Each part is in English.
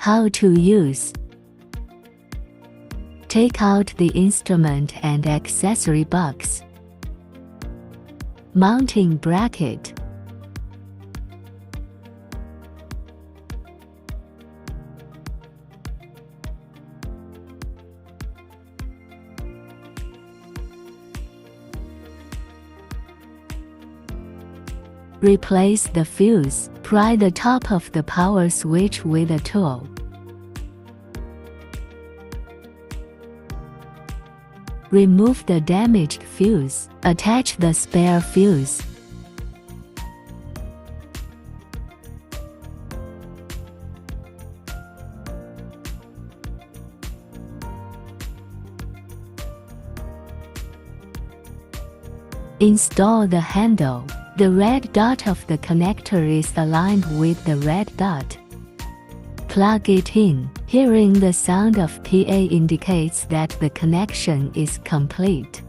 How to use. Take out the instrument and accessory box. Mounting bracket. Replace the fuse. Pry the top of the power switch with a tool. Remove the damaged fuse. Attach the spare fuse. Install the handle. The red dot of the connector is aligned with the red dot. Plug it in. Hearing the sound of PA indicates that the connection is complete.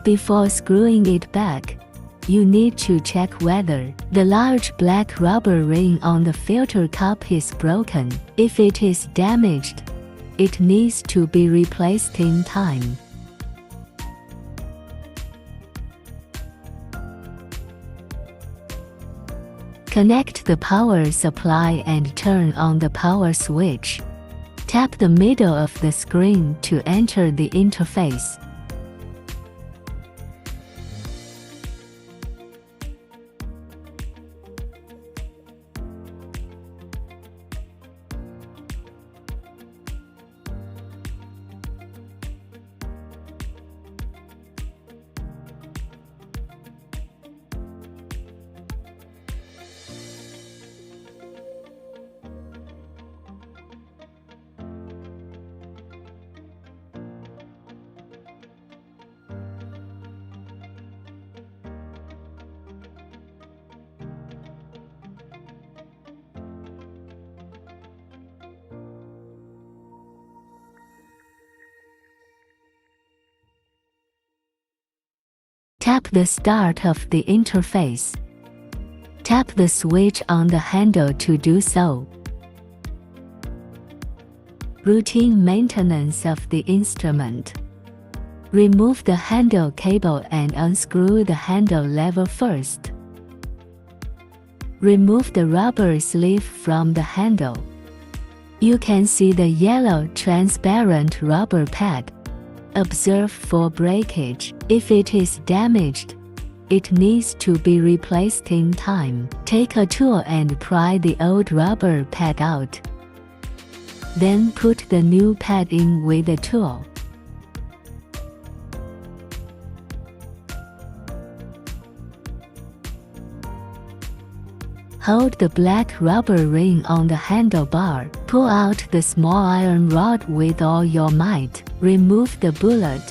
Before screwing it back, you need to check whether the large black rubber ring on the filter cup is broken. If it is damaged, it needs to be replaced in time. Connect the power supply and turn on the power switch. Tap the middle of the screen to enter the interface. Tap the start of the interface. Tap the switch on the handle to do so. Routine maintenance of the instrument. Remove the handle cable and unscrew the handle lever first. Remove the rubber sleeve from the handle. You can see the yellow transparent rubber pad. Observe for breakage. If it is damaged, it needs to be replaced in time. Take a tool and pry the old rubber pad out. Then put the new pad in with the tool. Hold the black rubber ring on the handlebar. Pull out the small iron rod with all your might. Remove the bullet.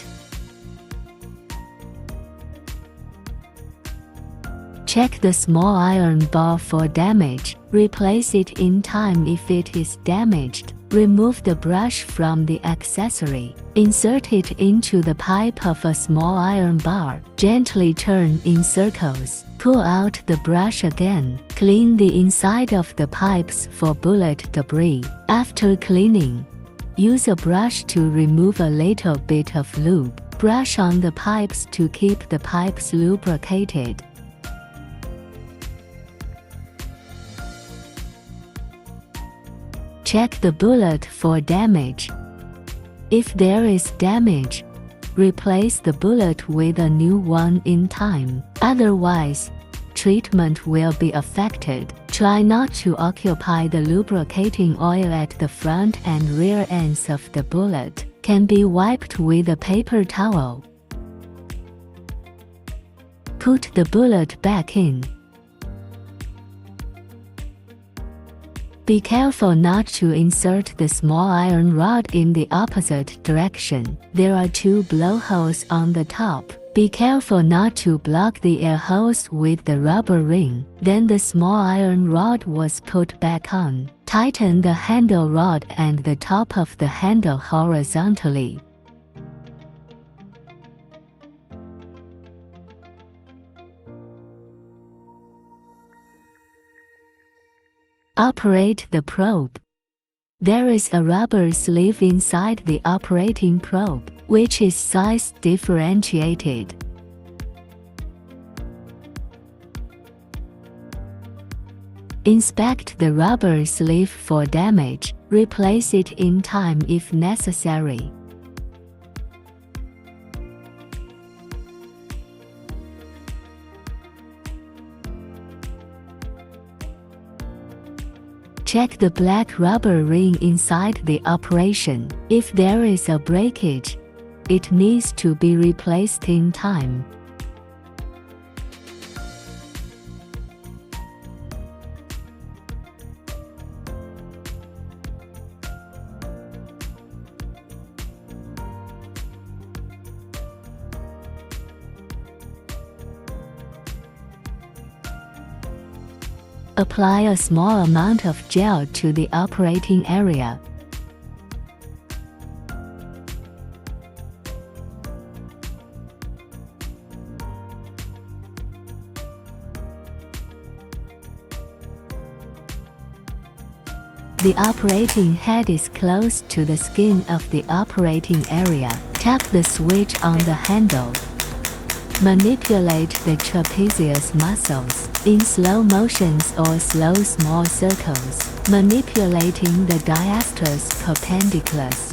Check the small iron bar for damage. Replace it in time if it is damaged. Remove the brush from the accessory. Insert it into the pipe of a small iron bar. Gently turn in circles. Pull out the brush again. Clean the inside of the pipes for bullet debris. After cleaning, use a brush to remove a little bit of lube. Brush on the pipes to keep the pipes lubricated. Check the bullet for damage. If there is damage, replace the bullet with a new one in time. Otherwise, treatment will be affected. Try not to occupy the lubricating oil at the front and rear ends of the bullet. Can be wiped with a paper towel. Put the bullet back in. Be careful not to insert the small iron rod in the opposite direction. There are two blowholes on the top. Be careful not to block the air hose with the rubber ring. Then the small iron rod was put back on. Tighten the handle rod and the top of the handle horizontally. Operate the probe. There is a rubber sleeve inside the operating probe, which is size differentiated. Inspect the rubber sleeve for damage. Replace it in time if necessary. Check the black rubber ring inside the operation. If there is a breakage, it needs to be replaced in time. Apply a small amount of gel to the operating area. The operating head is close to the skin of the operating area. Tap the switch on the handle. Manipulate the trapezius muscles in slow motions or slow small circles, manipulating the diastasis perpendiculars.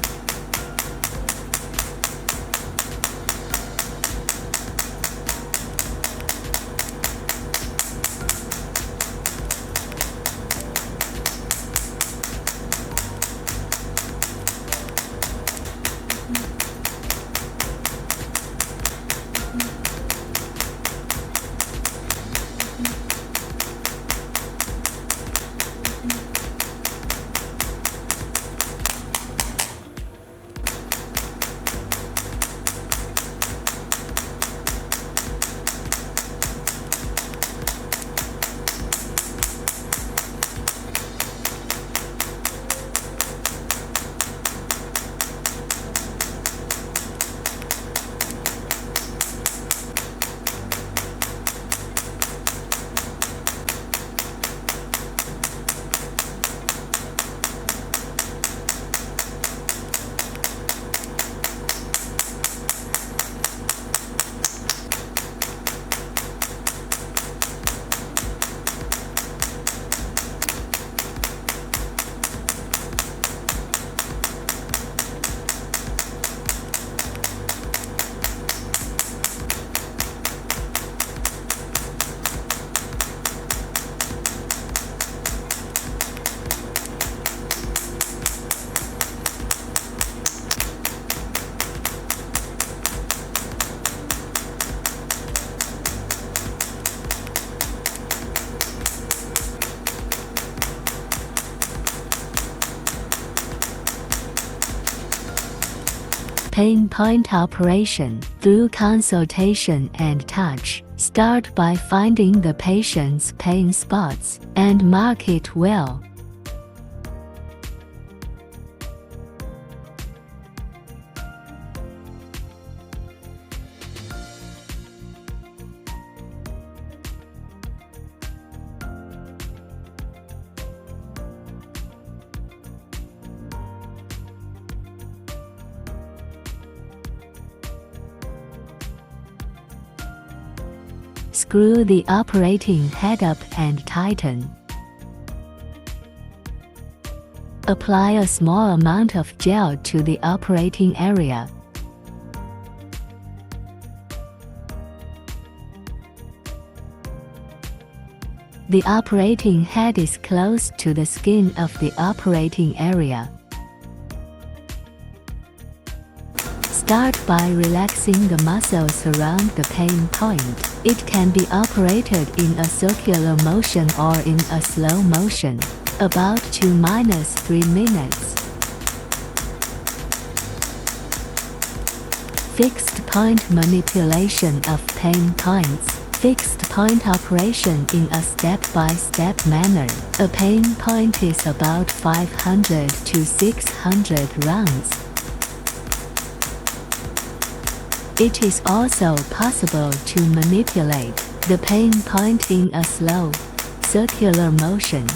Pain point operation. Through consultation and touch, start by finding the patient's pain spots and mark it well. Screw the operating head up and tighten. Apply a small amount of gel to the operating area. The operating head is close to the skin of the operating area. Start by relaxing the muscles around the pain point. It can be operated in a circular motion or in a slow motion, about 2–3 minutes. Fixed point manipulation of pain points. Fixed point operation in a step-by-step manner. A pain point is about 500 to 600 rounds. It is also possible to manipulate the pain point in a slow, circular motion.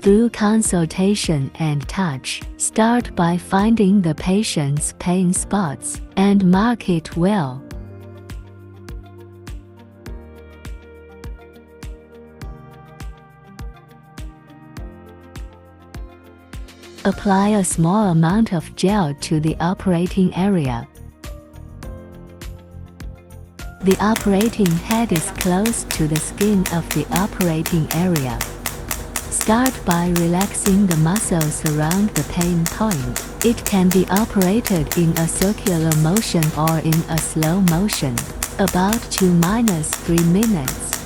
Through consultation and touch, start by finding the patient's pain spots and mark it well. Apply a small amount of gel to the operating area. The operating head is close to the skin of the operating area. Start by relaxing the muscles around the pain point. It can be operated in a circular motion or in a slow motion, about 2–3 minutes.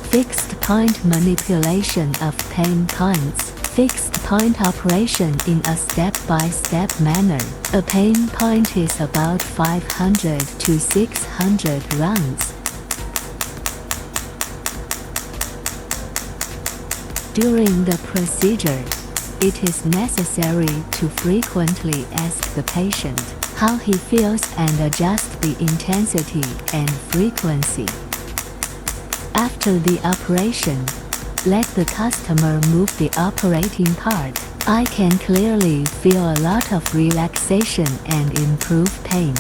Fixed point manipulation of pain points. Fixed point operation in a step-by-step manner. A pain point is about 500 to 600 rounds. During the procedure, it is necessary to frequently ask the patient how he feels and adjust the intensity and frequency. After the operation, let the customer move the operating part. I can clearly feel a lot of relaxation and improved pain.